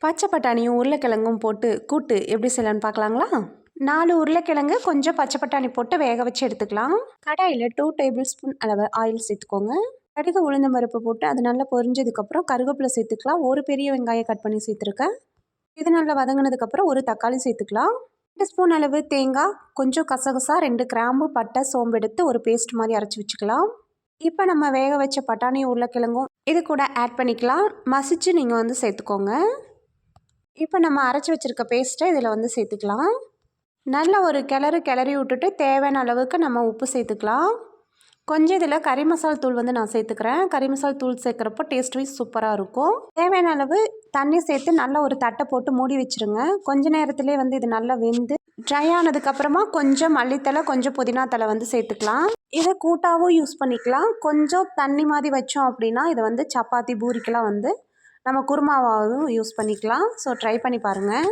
பச்சை பட்டாணியும் உருளைக்கிழங்கும் போட்டு கூட்டு எப்படி செய்யலான்னு பார்க்கலாங்களா? 4 உருளைக்கிழங்கு கொஞ்சம் பச்சை பட்டாணி போட்டு வேக வச்சு எடுத்துக்கலாம். கடாயில் 2 டேபிள் ஸ்பூன் அளவு ஆயில் சேர்த்துக்கோங்க. கடுகு உளுந்தம் பருப்பு போட்டு அது நல்லா பொரிஞ்சதுக்கப்புறம் கருவேப்பிலை சேர்த்துக்கலாம். ஒரு பெரிய வெங்காயம் கட் பண்ணி சேர்த்துருக்கேன். இது நல்லா வதங்கினதுக்கப்புறம் ஒரு தக்காளி சேர்த்துக்கலாம். 2 ஸ்பூன் அளவு தேங்காய், கொஞ்சம் கசகசா, 2 கிராம்பு, பட்டை, சோம்பு எடுத்து ஒரு பேஸ்ட் மாதிரி அரைச்சி வச்சுக்கலாம். இப்போ நம்ம வேக வச்ச பட்டாணி உருளைக்கிழங்கும் இது கூட ஆட் பண்ணிக்கலாம். மசிச்சு நீங்கள் சேர்த்துக்கோங்க. இப்போ நம்ம அரைச்சி வச்சுருக்க பேஸ்ட்டை இதில் சேர்த்துக்கலாம். நல்ல ஒரு கிளறி விட்டுட்டு தேவையான அளவுக்கு நம்ம உப்பு சேர்த்துக்கலாம். கொஞ்சம் இதில் கறி மசால் தூள் நான் சேர்த்துக்கிறேன். கறி மசால் தூள் சேர்க்குறப்போ டேஸ்ட் வைஸ் சூப்பராக இருக்கும். தேவையான அளவு தண்ணி சேர்த்து நல்லா ஒரு தட்டை போட்டு மூடி வச்சுருங்க. கொஞ்ச நேரத்துலேயே இது நல்லா வெந்து ட்ரை ஆனதுக்கப்புறமா கொஞ்சம் மல்லித்தலை, கொஞ்சம் புதினா தலை சேர்த்துக்கலாம். இதை கூட்டாகவும் யூஸ் பண்ணிக்கலாம். கொஞ்சம் தண்ணி மாதிரி வச்சோம் அப்படின்னா இதை சப்பாத்தி பூரிக்கெல்லாம் நம்ம குருமாவாகவும் யூஸ் பண்ணிக்கலாம். ஸோ ட்ரை பண்ணி பாருங்கள்.